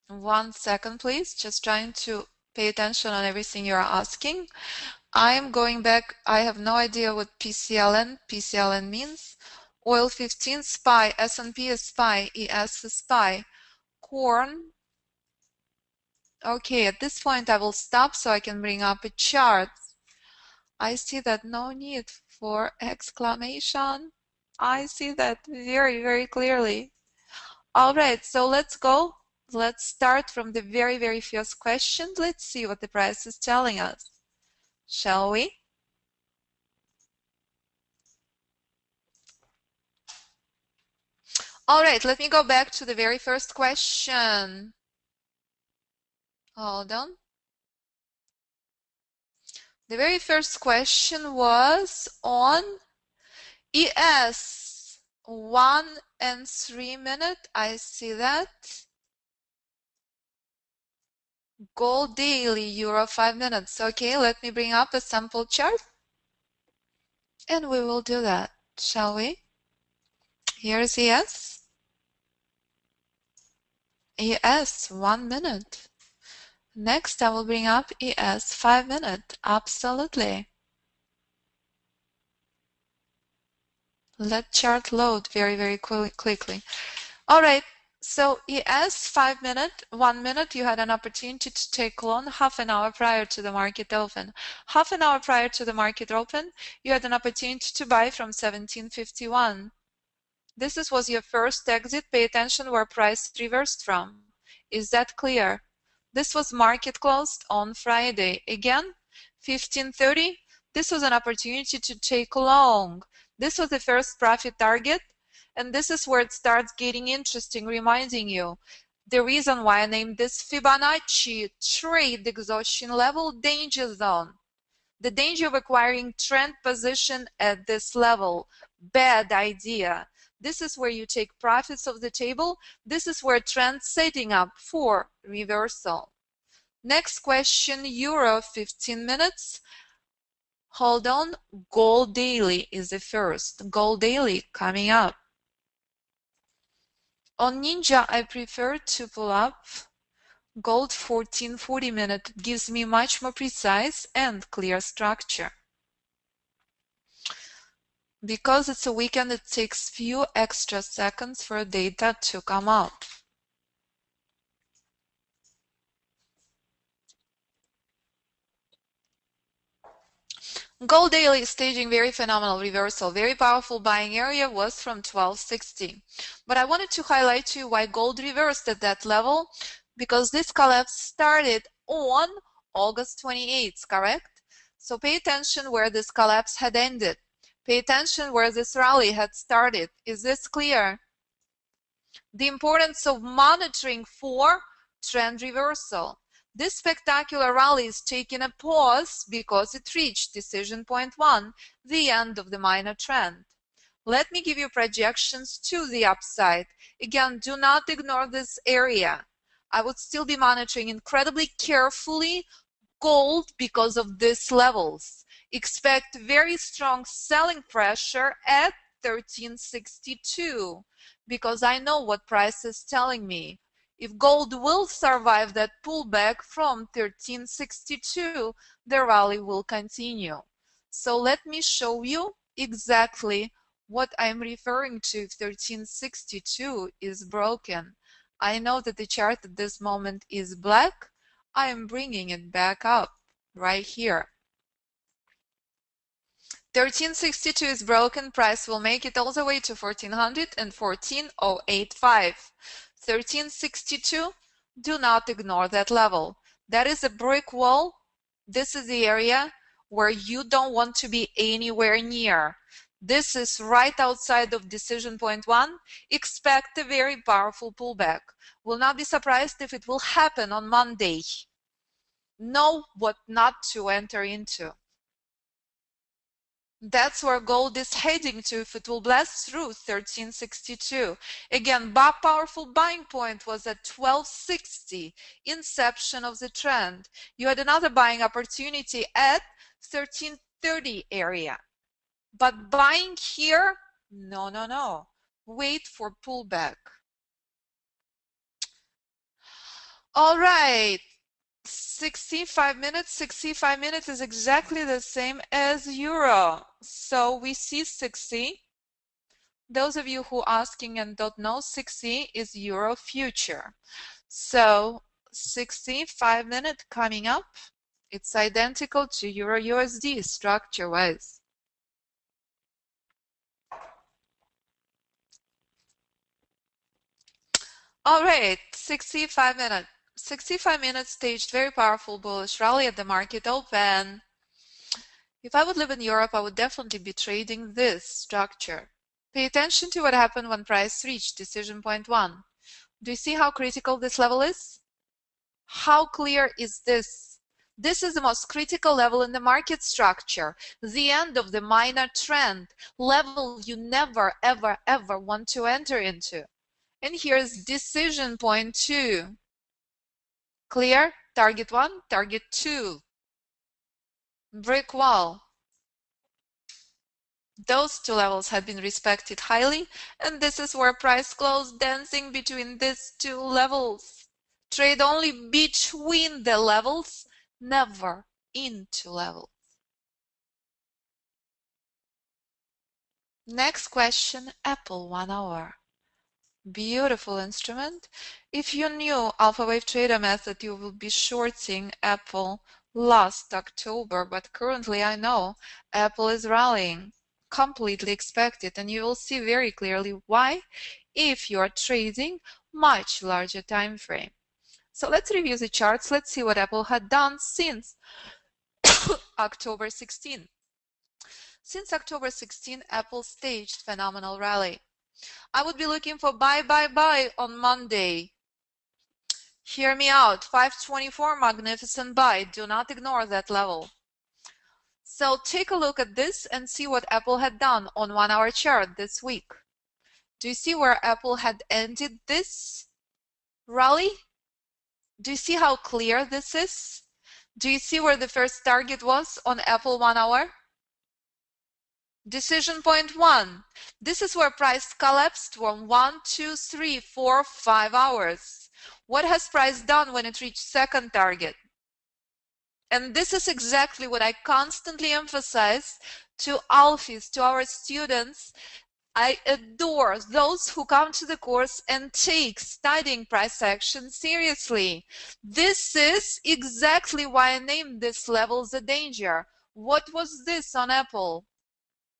One second, please. Just trying to pay attention on everything you're asking. I am going back. I have no idea what PCLN means. Oil 15 SPY, S&P is SPY, ES is SPY. Corn. Okay, at this point I will stop so I can bring up a chart. I see that no need for exclamation. I see that very, very clearly. All right, so let's go. Let's start from the very, very first question. Let's see what the price is telling us. Shall we? All right, let me go back to the very first question. Hold on. The very first question was on ES 1 and 3 minute. I see that. Gold daily, Euro 5 minutes. Okay, let me bring up a sample chart. And we will do that, shall we? Here's ES. ES 1 minute. Next, I will bring up ES 5 minute. Absolutely. Let chart load very, very quickly. All right. So ES 5 minute, 1 minute, you had an opportunity to take long half an hour prior to the market open. Half an hour prior to the market open, you had an opportunity to buy from 1751. This was your first exit. Pay attention where price reversed from. Is that clear? This was market closed on Friday. Again, 1530. This was an opportunity to take long. This was the first profit target. And this is where it starts getting interesting, reminding you the reason why I named this Fibonacci trade exhaustion level danger zone. The danger of acquiring trend position at this level. Bad idea. This is where you take profits off the table. This is where trend setting up for reversal. Next question, Euro 15 minutes. Hold on, gold daily is the first. Gold daily coming up. On Ninja, I prefer to pull up gold 1440 minute. It gives me much more precise and clear structure. Because it's a weekend, it takes few extra seconds for data to come up. Gold daily is staging very phenomenal reversal. Very powerful buying area was from 1260. But I wanted to highlight to you why gold reversed at that level, because this collapse started on August 28th, correct? So pay attention where this collapse had ended. Pay attention where this rally had started. Is this clear? The importance of monitoring for trend reversal. This spectacular rally is taking a pause because it reached decision point 1, the end of the minor trend. Let me give you projections to the upside. Again, do not ignore this area. I would still be monitoring incredibly carefully gold because of these levels. Expect very strong selling pressure at 1362 because I know what price is telling me. If gold will survive that pullback from 1362, the rally will continue. So let me show you exactly what I'm referring to if 1362 is broken. I know that the chart at this moment is black. I am bringing it back up right here. 1362 is broken, price will make it all the way to 1400 and 14085. 1362, do not ignore that level. That is a brick wall. This is the area where you don't want to be anywhere near. This is right outside of decision point 1. Expect a very powerful pullback. Will not be surprised if it will happen on Monday. Know what not to enter into. That's where gold is heading to if it will blast through 1362. Again, powerful buying point was at 1260, inception of the trend. You had another buying opportunity at 1330 area. But buying here, no. Wait for pullback. All right. 65 minutes is exactly the same as euro. So we see 60. Those of you who are asking and don't know, 60 is euro future. So 65 minute coming up, it's identical to euro USD structure wise. All right, 65 minutes. 65 minutes staged very powerful bullish rally at the market open. If I would live in Europe, I would definitely be trading this structure. Pay attention to what happened when price reached decision point 1. Do you see how critical this level is? How clear is this? This is the most critical level in the market structure, the end of the minor trend, level you never, ever want to enter into. And here's decision point 2. Clear? Target 1, target 2. Brick wall. Those two levels had been respected highly, and this is where price closed dancing between these two levels. Trade only between the levels, never into levels. Next question, Apple 1 hour. Beautiful instrument. If you knew Alpha Wave Trader method, you will be shorting Apple last October, but currently I know Apple is rallying. Completely expected, and you will see very clearly why if you are trading much larger time frame. So let's review the charts. Let's see what Apple had done since October 16. Since October 16, Apple staged phenomenal rally. I would be looking for buy on Monday. Hear me out. 524 magnificent buy. Do not ignore that level. So take a look at this and see what Apple had done on 1 hour chart this week. Do you see where Apple had ended this rally? Do you see how clear this is? Do you see where the first target was on Apple 1 hour? Decision point 1. This is where price collapsed from 1, 2, 3, 4, 5 hours. What has price done when it reached second target? And this is exactly what I constantly emphasize to alphas, to our students. I adore those who come to the course and take studying price action seriously. This is exactly why I named this level the danger. What was this on Apple?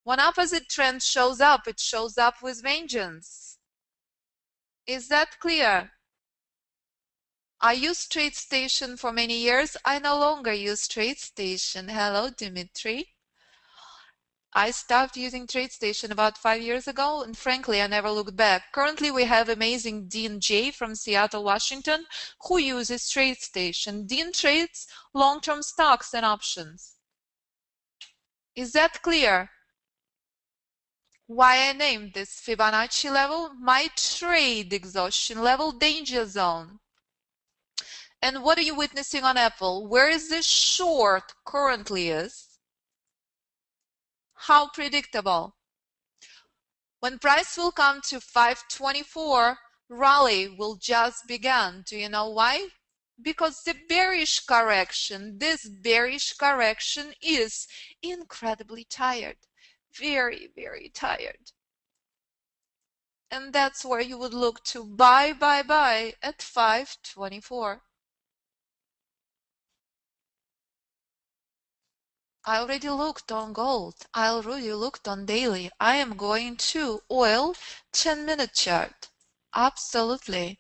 When opposite trend shows up, it shows up with vengeance. Is that clear? I used TradeStation for many years. I no longer use TradeStation. Hello, Dimitri. I stopped using TradeStation about 5 years ago, and frankly, I never looked back. Currently, we have amazing Dean J from Seattle, Washington, who uses TradeStation. Dean trades long-term stocks and options. Is that clear? Why I named this Fibonacci level my trade exhaustion level danger zone. And what are you witnessing on Apple? Where is this short currently is? How predictable? When price will come to 524, rally will just begin. Do you know why? Because the bearish correction, this bearish correction is incredibly tired. Very, very tired. And that's where you would look to buy at 524. I already looked on gold. I already looked on daily. I am going to oil 10-minute chart. Absolutely.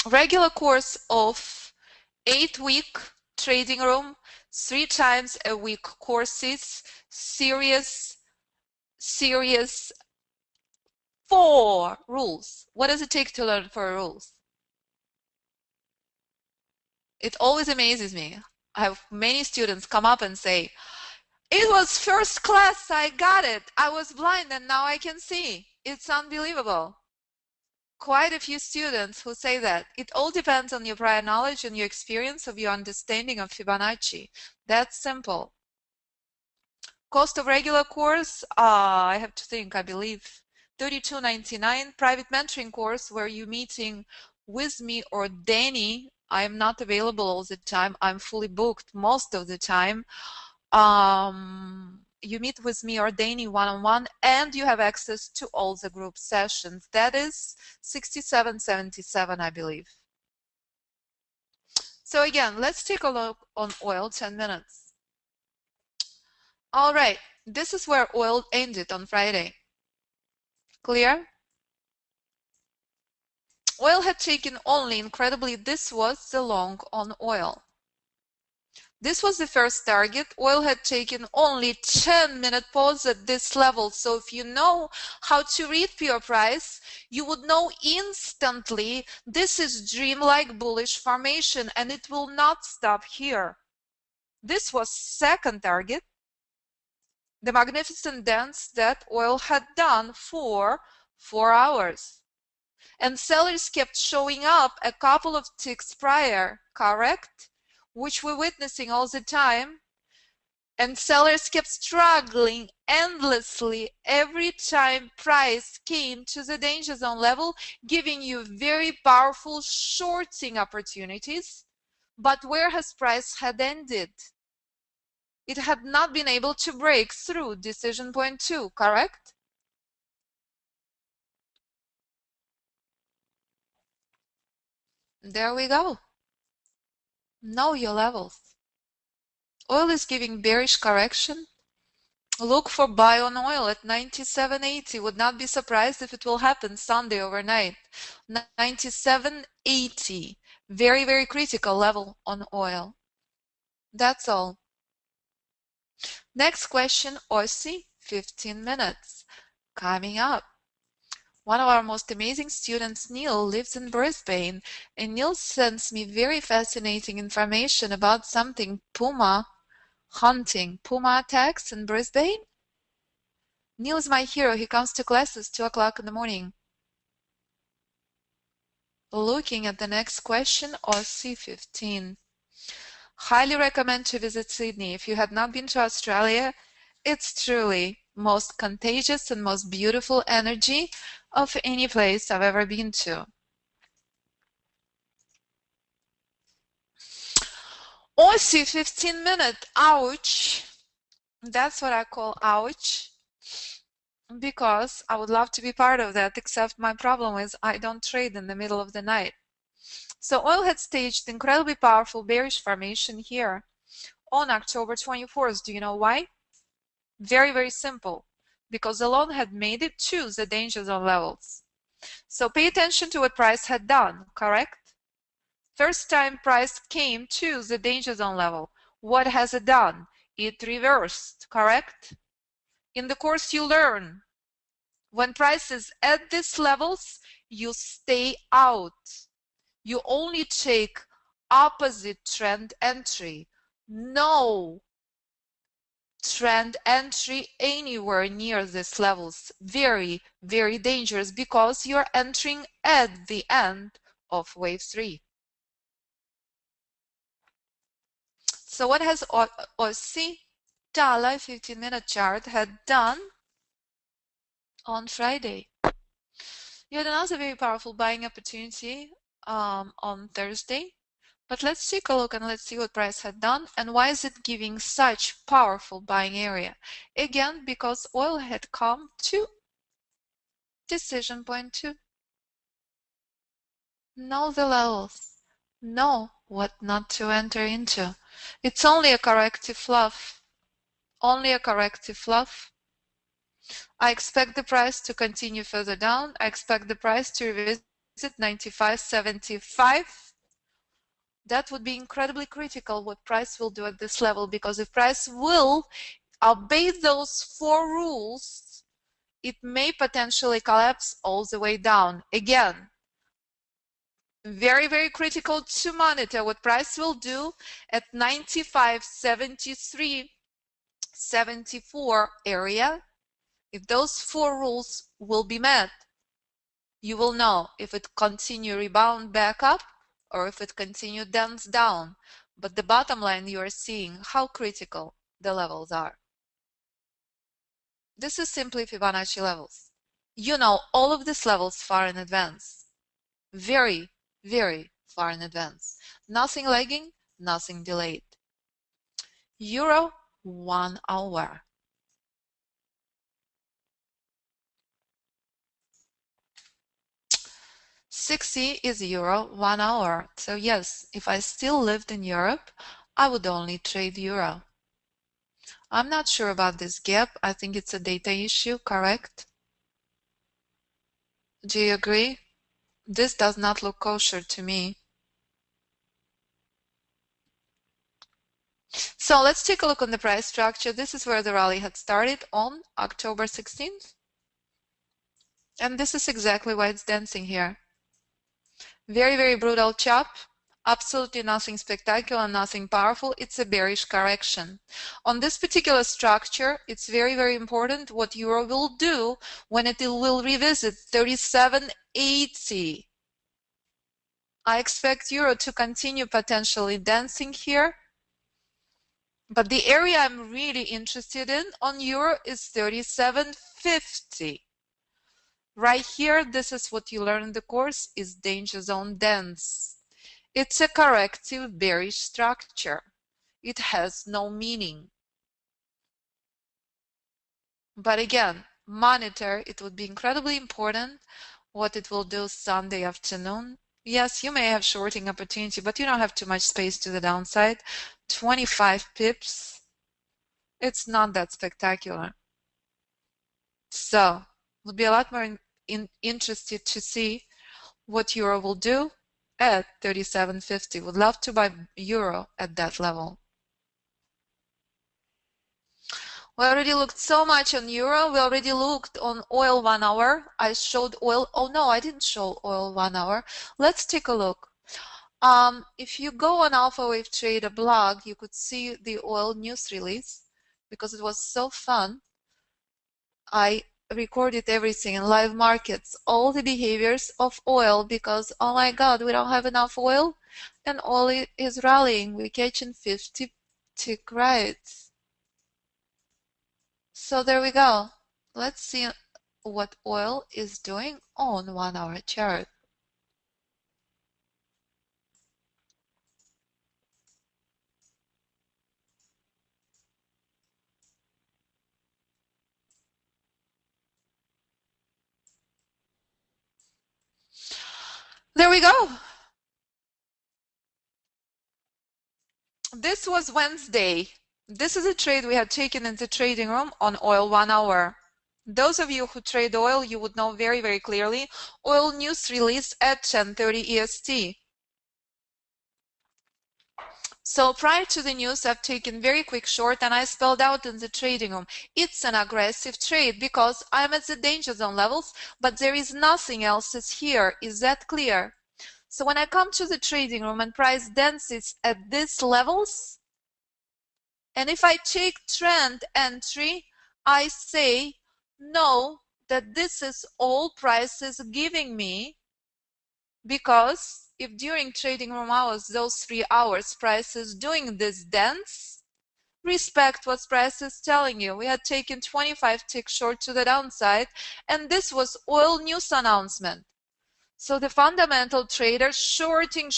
Regular course of 8-week trading room, 3 times a week courses, serious 4 rules. What does it take to learn 4 rules? It always amazes me. I have many students come up and say, it was first class, I got it. I was blind and now I can see. It's unbelievable. Quite a few students who say that. It all depends on your prior knowledge and your experience of your understanding of Fibonacci. That's simple. Cost of regular course, I have to think, I believe $32.99. Private mentoring course where you're meeting with me or Danny. I am not available all the time. I'm fully booked most of the time. You meet with me or Danny one-on-one, and you have access to all the group sessions. That is $67.77, I believe. So again, let's take a look on oil 10 minutes. All right, this is where oil ended on Friday. Clear? Oil had taken only, incredibly, this was the long on oil. This was the first target. Oil had taken only 10-minute pause at this level. So if you know how to read pure price, you would know instantly this is dreamlike bullish formation and it will not stop here. This was second target, the magnificent dance that oil had done for 4 hours. And sellers kept showing up a couple of ticks prior, correct? Which we're witnessing all the time. And sellers kept struggling endlessly every time price came to the danger zone level, giving you very powerful shorting opportunities. But where has price had ended? It had not been able to break through decision point 2, correct? There we go. Know your levels. Oil is giving bearish correction. Look for buy on oil at 97.80. Would not be surprised if it will happen Sunday overnight. 97.80. Very, very critical level on oil. That's all. Next question, Aussie, 15 minutes. Coming up. One of our most amazing students, Neil, lives in Brisbane, and Neil sends me very fascinating information about something puma hunting, puma attacks in Brisbane. Neil is my hero. He comes to classes 2 o'clock in the morning. Looking at the next question, Aussie 15. Highly recommend to visit Sydney. If you had not been to Australia, it's truly most contagious and most beautiful energy of any place I've ever been to. Aussie 15 minute, ouch. That's what I call ouch. Because I would love to be part of that, except my problem is I don't trade in the middle of the night. So oil had staged incredibly powerful bearish formation here. on October 24th. Do you know why? Very, very simple. Because the loan had made it to the danger zone levels. So pay attention to what price had done, correct? First time price came to the danger zone level. What has it done? It reversed, correct? In the course you learn, when price is at these levels, you stay out. You only take opposite trend entry. No trend entry anywhere near these levels. Very, very dangerous because you're entering at the end of wave 3. So what has OC Alla 15-minute chart had done on Friday? You had another very powerful buying opportunity on Thursday. But let's take a look and let's see what price had done and why is it giving such powerful buying area. Again, because oil had come to decision point 2. Know the levels. Know what not to enter into. It's only a corrective fluff. Only a corrective fluff. I expect the price to continue further down. I expect the price to revisit 95.75. That would be incredibly critical what price will do at this level, because if price will obey those 4 rules, it may potentially collapse all the way down. Again, very, very critical to monitor what price will do at 95.73.74 area. If those 4 rules will be met, you will know if it continue rebound back up or if it continue dance down. But the bottom line, you are seeing how critical the levels are. This is simply Fibonacci levels. You know all of these levels far in advance. Very, very far in advance. Nothing lagging, nothing delayed. Euro 1 hour. $60 is euro 1 hour. So yes, if I still lived in Europe, I would only trade euro. I'm not sure about this gap. I think it's a data issue, correct? Do you agree? This does not look kosher to me. So let's take a look on the price structure. This is where the rally had started on October 16th. And this is exactly why it's dancing here. Very, very brutal chop. Absolutely nothing spectacular, nothing powerful. It's a bearish correction. On this particular structure, it's very, very important what euro will do when it will revisit 37.80. I expect euro to continue potentially dancing here. But the area I'm really interested in on euro is 37.50. Right here, this is what you learn in the course, is danger zone dance. It's a corrective bearish structure. It has no meaning. But again, monitor, it would be incredibly important what it will do Sunday afternoon. Yes, you may have shorting opportunity, but you don't have too much space to the downside. 25 pips. It's not that spectacular. So, would be a lot more interested to see what euro will do at 37.50. Would love to buy euro at that level. We already looked so much on euro. We already looked on oil 1 hour. I showed oil. Oh no, I didn't show oil 1 hour. Let's take a look. If you go on Alpha Wave Trader blog, you could see the oil news release because it was so fun. I recorded everything in live markets, all the behaviors of oil, because oh my god, we don't have enough oil and oil is rallying. We're catching 50 tick rides. So there we go. Let's see what oil is doing on 1 hour chart. There we go. This was Wednesday. This is a trade we had taken in the trading room on oil 1 hour. Those of you who trade oil, you would know very, very clearly. Oil news released at 10:30 EST. So prior to the news, I've taken very quick short and I spelled out in the trading room, it's an aggressive trade because I'm at the danger zone levels, but there is nothing else is here. Is that clear? So when I come to the trading room and price densities at these levels, and if I take trend entry, I say, no, that this is all prices giving me, because if during trading room hours, those 3 hours, price is doing this dance, respect what price is telling you. We had taken 25 ticks short to the downside, and this was oil news announcement. So the fundamental traders shorting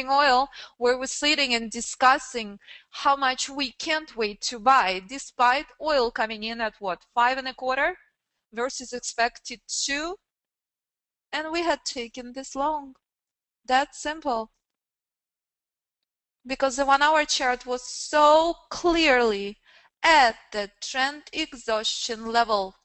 oil, where we're sitting and discussing how much we can't wait to buy, despite oil coming in at what, 5.25 versus expected 2, and we had taken this long. That's simple. Because the 1 hour chart was so clearly at the trend exhaustion level,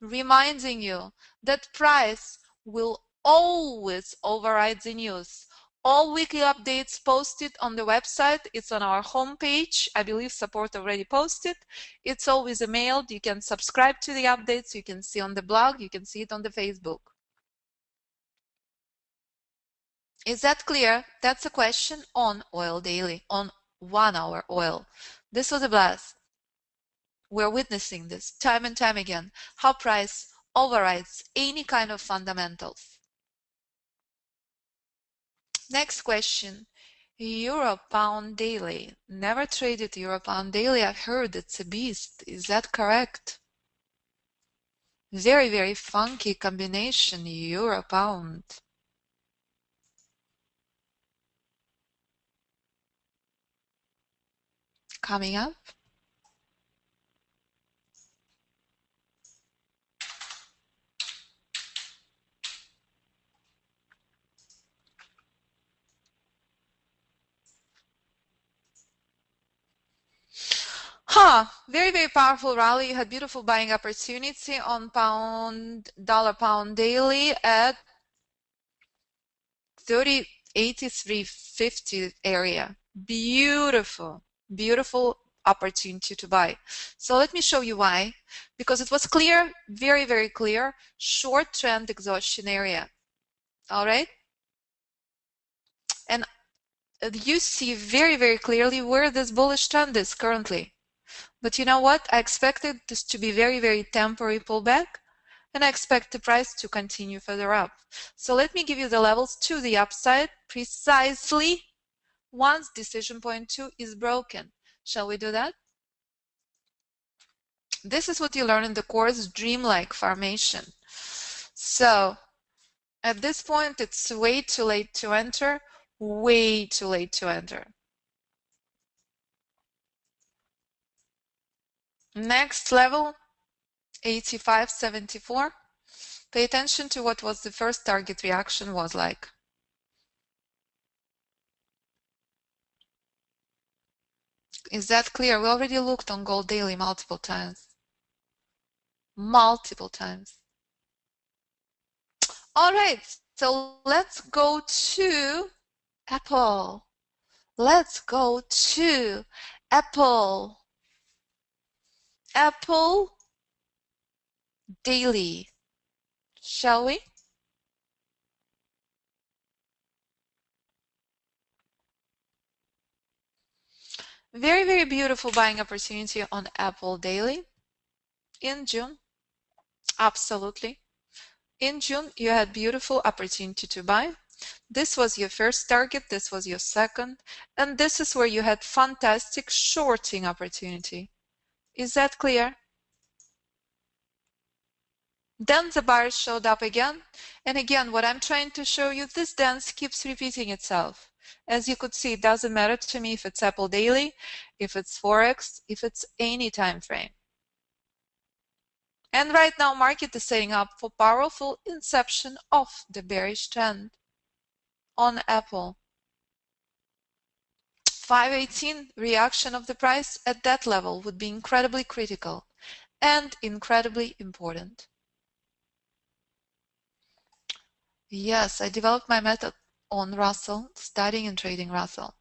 reminding you that price will always override the news. All weekly updates posted on the website. It's on our homepage. I believe support already posted. It's always emailed. You can subscribe to the updates. You can see on the blog. You can see it on the Facebook. Is that clear? That's a question on oil daily, on 1 hour oil. This was a blast. We're witnessing this time and time again, how price overrides any kind of fundamentals. Next question, Euro Pound Daily. Never traded Euro Pound Daily. I've heard it's a beast. Is that correct? Very, very funky combination, Euro Pound. Coming up. Very, very powerful rally. You had beautiful buying opportunity on dollar pound daily at 83.50 area. Beautiful, beautiful opportunity to buy. So let me show you why. Because it was clear, very, very clear, short trend exhaustion area. All right. And you see very, very clearly where this bullish trend is currently. But you know what? I expected this to be very, very temporary pullback, and I expect the price to continue further up. So let me give you the levels to the upside precisely once decision point 2 is broken. Shall we do that? This is what you learn in the course, dreamlike formation. So at this point, it's way too late to enter, way too late to enter. Next level, 85.74. Pay attention to what was the first target reaction was like. Is that clear? We already looked on gold daily multiple times. Multiple times. All right, so let's go to Apple. Let's go to Apple. Apple daily, shall we? Very, very beautiful buying opportunity on Apple daily in June. Absolutely. In June, you had beautiful opportunity to buy. This was your first target, this was your second, and this is where you had fantastic shorting opportunity. Is that clear? Then the buyers showed up again, and again, what I'm trying to show you, this dance keeps repeating itself. As you could see, it doesn't matter to me if it's Apple daily, if it's Forex, if it's any time frame. And right now, market is setting up for powerful inception of the bearish trend on Apple. 518 reaction of the price at that level would be incredibly critical and incredibly important. Yes, I developed my method on Russell, studying and trading Russell.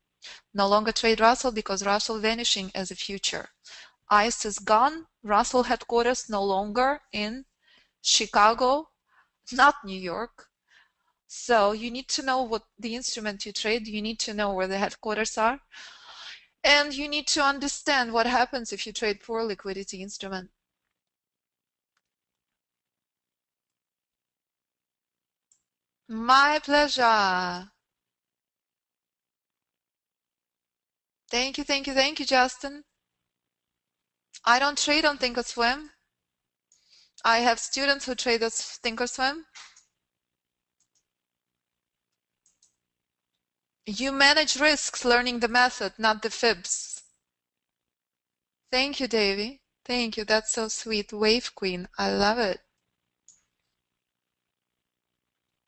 No longer trade Russell because Russell vanishing as a future. ICE is gone. Russell headquarters no longer in Chicago, not New York. So you need to know what the instrument you trade. You need to know where the headquarters are. And you need to understand what happens if you trade poor liquidity instrument. My pleasure. Thank you, thank you, thank you, Justin. I don't trade on Thinkorswim. I have students who trade on Thinkorswim. You manage risks learning the method, not the fibs. Thank you, Davy. Thank you. That's so sweet. Wave Queen. I love it.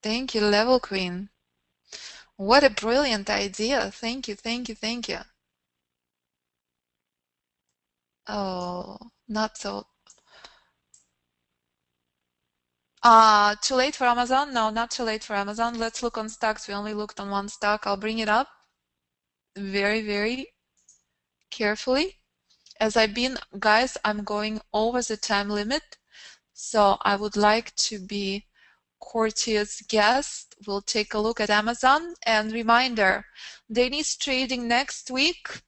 Thank you, Level Queen. What a brilliant idea. Thank you, thank you, thank you. Oh, not so. Too late for Amazon? No, not too late for Amazon. Let's look on stocks. We only looked on one stock. I'll bring it up very, very carefully. As guys, I'm going over the time limit. So I would like to be courteous guest. We'll take a look at Amazon. And reminder, Danny's trading next week.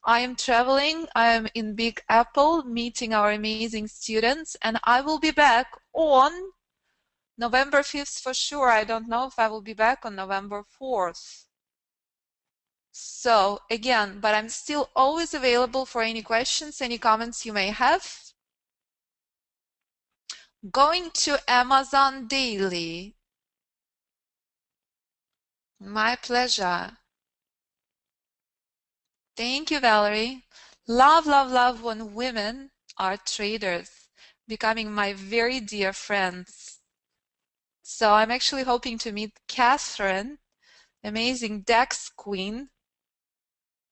I am traveling. I am in Big Apple meeting our amazing students, and I will be back on November 5th for sure. I don't know if I will be back on November 4th. So again, but I'm still always available for any questions, any comments you may have. Going to Amazon daily. My pleasure. Thank you, Valerie. Love, love, love when women are traders, becoming my very dear friends. So I'm actually hoping to meet Catherine, amazing DEX queen,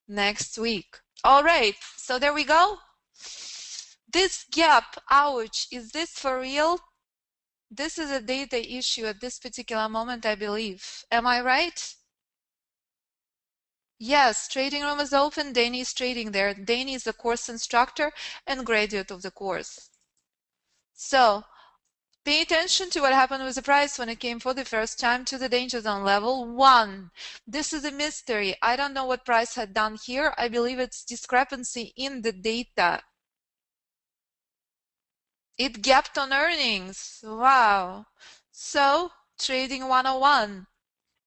next week. All right, so there we go. This gap, ouch, is this for real? This is a data issue at this particular moment, I believe. Am I right? Yes, trading room is open. Danny is trading there. Danny is the course instructor and graduate of the course. So pay attention to what happened with the price when it came for the first time to the danger zone level 1. This is a mystery. I don't know what price had done here. I believe it's discrepancy in the data. It gapped on earnings. Wow. So trading 101.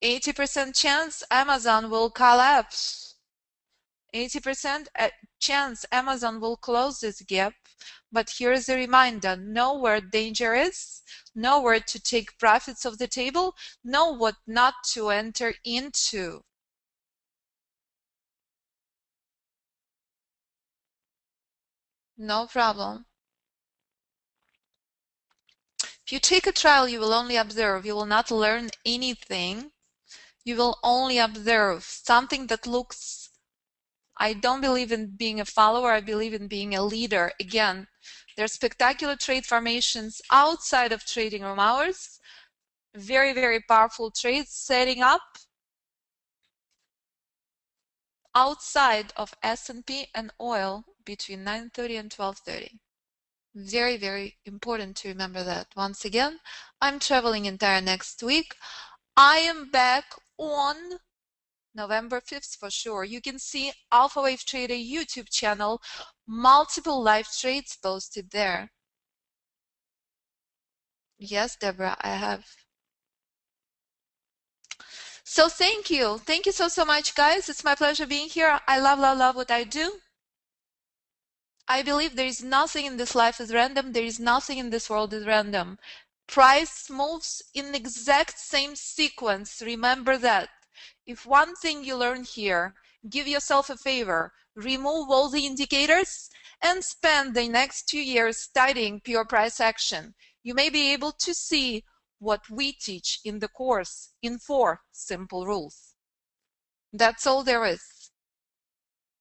80% chance Amazon will collapse. 80% chance Amazon will close this gap. But here's a reminder, know where danger is, know where to take profits off the table, know what not to enter into. No problem. If you take a trial, you will only observe. You will not learn anything. You will only observe something that looks. I don't believe in being a follower. I believe in being a leader. Again, there's spectacular trade formations outside of trading room hours. Very, very powerful trades setting up outside of S&P and oil between 9:30 and 12:30. Very, very important to remember that. Once again, I'm traveling entire next week. I am back on November 5th for sure. You can see Alpha Wave Trader YouTube channel, multiple live trades posted there. Yes, Deborah, I have. So thank you. Thank you so much, guys. It's my pleasure being here. I love, love, love what I do. I believe there is nothing in this life is random. There is nothing in this world is random. Price moves in the exact same sequence. Remember that. If one thing you learn here, give yourself a favor, remove all the indicators and spend the next 2 years studying pure price action. You may be able to see what we teach in the course in 4 simple rules. That's all there is.